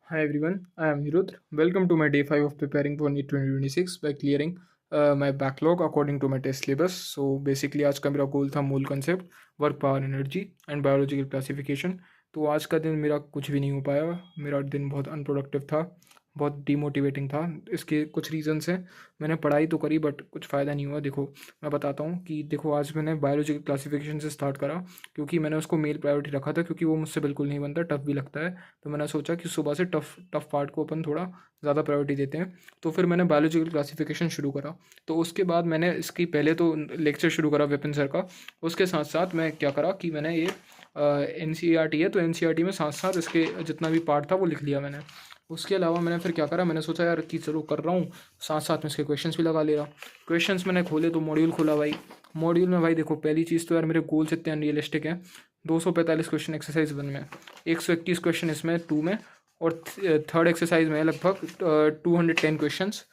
Hi everyone, I am Nirudh. Welcome to my day 5 of preparing for NEET 2026 by clearing my backlog according to my test syllabus. So basically आज का मेरा गोल था मूल concept, work power energy and biological classification. तो आज का दिन मेरा कुछ भी नहीं हो पाया। मेरा दिन बहुत अनप्रोडक्टिव था, बहुत डीमोटिवेटिंग था। इसके कुछ रीजंस हैं। मैंने पढ़ाई तो करी बट कुछ फ़ायदा नहीं हुआ। देखो मैं बताता हूँ कि देखो आज मैंने बायोलॉजिकल क्लासिफिकेशन से स्टार्ट करा क्योंकि मैंने उसको मेल प्रायोरिटी रखा था, क्योंकि वो मुझसे बिल्कुल नहीं बनता, टफ भी लगता है। तो मैंने सोचा कि सुबह से टफ टफ पार्ट को अपन थोड़ा ज़्यादा प्रायोरिटी देते हैं। तो फिर मैंने बायोलॉजिकल क्लासिफिकेशन शुरू करा। तो उसके बाद मैंने इसकी पहले तो लेक्चर शुरू करा विपिन सर का। उसके साथ साथ मैं क्या करा कि मैंने ये एन है, तो एन में साथ साथ इसके जितना भी पार्ट था वो लिख लिया मैंने। उसके अलावा मैंने फिर क्या करा, मैंने सोचा यार कि चलो कर रहा हूँ, साथ साथ में इसके क्वेश्चंस भी लगा ले रहा। क्वेश्चंस मैंने खोले तो मॉड्यूल खोला भाई। मॉड्यूल में भाई देखो, पहली चीज़ तो यार मेरे गोल्स इतने अनरियलिस्टिक हैं। 245 क्वेश्चन एक्सरसाइज 1 में, 121 क्वेश्चन इसमें 2 में, और थर्ड एक्सरसाइज में लगभग 210 क्वेश्चंस।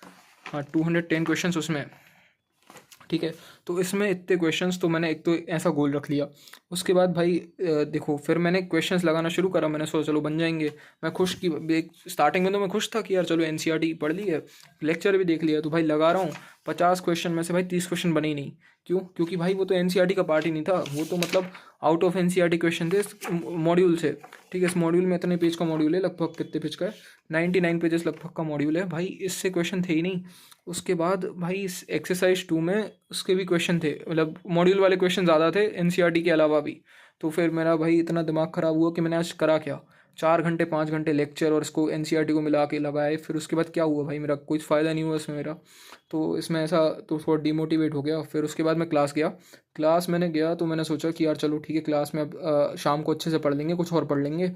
हाँ, 210 क्वेश्चंस उसमें। ठीक है, तो इसमें इतने क्वेश्चंस तो मैंने एक तो ऐसा गोल रख लिया। उसके बाद भाई देखो फिर मैंने क्वेश्चंस लगाना शुरू करा। मैंने सोचा चलो बन जाएंगे। मैं खुश की एक स्टार्टिंग में तो मैं खुश था कि यार चलो एनसीईआरटी पढ़ ली है, लेक्चर भी देख लिया, तो भाई लगा रहा हूँ। 50 क्वेश्चन में से भाई 30 क्वेश्चन बने ही नहीं। क्यों? क्योंकि भाई वो तो एनसीईआरटी का पार्ट ही नहीं था, वो तो मतलब आउट ऑफ एनसीईआरटी क्वेश्चन थे इस मॉड्यूल से। ठीक है, इस मॉड्यूल में इतने पेज का मॉड्यूल है, लगभग कितने पेज का है, 99 पेजेस लगभग का मॉड्यूल है भाई, इससे क्वेश्चन थे ही नहीं। उसके बाद भाई इस एक्सरसाइज 2 में उसके भी क्वेश्चन थे, मतलब मॉड्यूल वाले क्वेश्चन ज़्यादा थे एनसीईआरटी के अलावा भी। तो फिर मेरा भाई इतना दिमाग ख़राब हुआ कि मैंने आज करा क्या, 4 घंटे 5 घंटे लेक्चर और इसको एनसीईआरटी को मिला के लगाए। फिर उसके बाद क्या हुआ भाई, मेरा कोई फ़ायदा नहीं हुआ इसमें मेरा। तो इसमें ऐसा तो थोड़ा डिमोटिवेट हो गया। फिर उसके बाद मैं क्लास गया। क्लास मैंने गया तो मैंने सोचा कि यार चलो ठीक है, क्लास में अब शाम को अच्छे से पढ़ लेंगे, कुछ और पढ़ लेंगे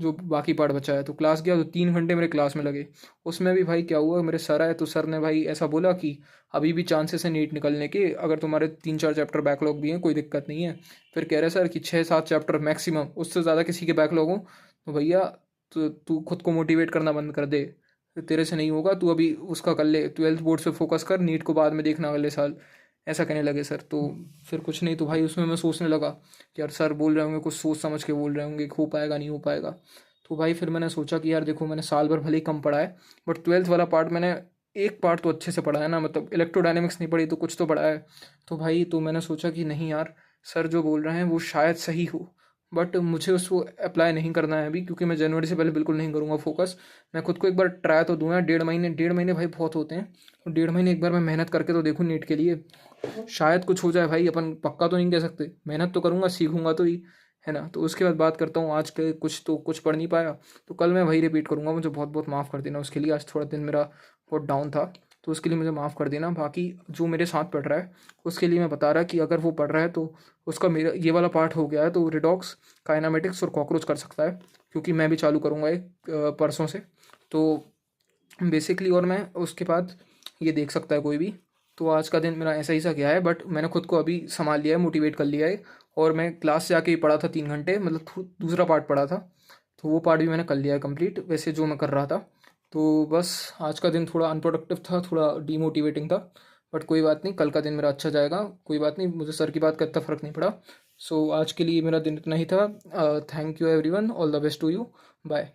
जो बाकी पार्ट बचा है। तो क्लास गया तो 3 घंटे मेरे क्लास में लगे। उसमें भी भाई क्या हुआ, मेरे सर आए तो सर ने भाई ऐसा बोला कि अभी भी चांसेस है नीट निकलने के, अगर तुम्हारे 3-4 चैप्टर बैकलॉग भी हैं कोई दिक्कत नहीं है। फिर कह रहे सर कि 6-7 चैप्टर मैक्सिमम, उससे ज़्यादा किसी के बैकलॉग हो तो भैया तो तू खुद को मोटिवेट करना बंद कर दे, तेरे से नहीं होगा, तू अभी उसका कर ले, 12th बोर्ड से फोकस कर, नीट को बाद में देखना अगले साल। ऐसा कहने लगे सर। तो फिर कुछ नहीं, तो भाई उसमें मैं सोचने लगा कि यार सर बोल रहे होंगे, कुछ सोच समझ के बोल रहे होंगे, हो पाएगा नहीं हो पाएगा। तो भाई फिर मैंने सोचा कि यार देखो मैंने साल भर भले ही कम पढ़ा है, बट 12th वाला पार्ट मैंने एक पार्ट तो अच्छे से पढ़ा है ना, मतलब इलेक्ट्रोडायनेमिक्स नहीं पढ़ी तो कुछ तो पढ़ा है। तो भाई तो मैंने सोचा कि नहीं यार, सर जो बोल रहे हैं वो शायद सही हो, बट मुझे उसको अप्लाई नहीं करना है अभी, क्योंकि मैं जनवरी से पहले बिल्कुल नहीं करूँगा फोकस। मैं खुद को एक बार ट्राई तो दूंगा, 1.5 महीने, 1.5 महीने भाई बहुत होते हैं। तो 1.5 महीने एक बार मैं मेहनत करके तो देखूँ नीट के लिए, शायद कुछ हो जाए भाई। अपन पक्का तो नहीं कह सकते, मेहनत तो करूँगा, सीखूंगा तो ही, है ना। तो उसके बाद बात करता हूँ आज के, कुछ तो कुछ पढ़ नहीं पाया तो कल मैं वही रिपीट करूँगा। मुझे बहुत बहुत माफ़ कर देना उसके लिए, आज थोड़ा दिन मेरा बहुत डाउन था, तो उसके लिए मुझे माफ़ कर देना। बाकी जो मेरे साथ पढ़ रहा है उसके लिए मैं बता रहा कि अगर वो पढ़ रहा है तो उसका मेरा ये वाला पार्ट हो गया है तो रिडॉक्स, काइनामेटिक्स और कॉकरोच कर सकता है, क्योंकि मैं भी चालू करूँगा एक परसों से। तो बेसिकली और मैं उसके बाद ये देख सकता है कोई भी। तो आज का दिन मेरा ऐसा ही सा गया है, बट मैंने खुद को अभी संभाल लिया है, मोटिवेट कर लिया है। और मैं क्लास से आके ही पढ़ा था 3 घंटे, मतलब दूसरा पार्ट पढ़ा था, तो वो पार्ट भी मैंने कर लिया है कंप्लीट, वैसे जो मैं कर रहा था। तो बस आज का दिन थोड़ा अनप्रोडक्टिव था, थोड़ा डीमोटिवेटिंग था, बट कोई बात नहीं, कल का दिन मेरा अच्छा जाएगा। कोई बात नहीं, मुझे सर की बात का इतना फ़र्क नहीं पड़ा। सो आज के लिए मेरा दिन इतना ही था। Thank you everyone, all the best to you, bye.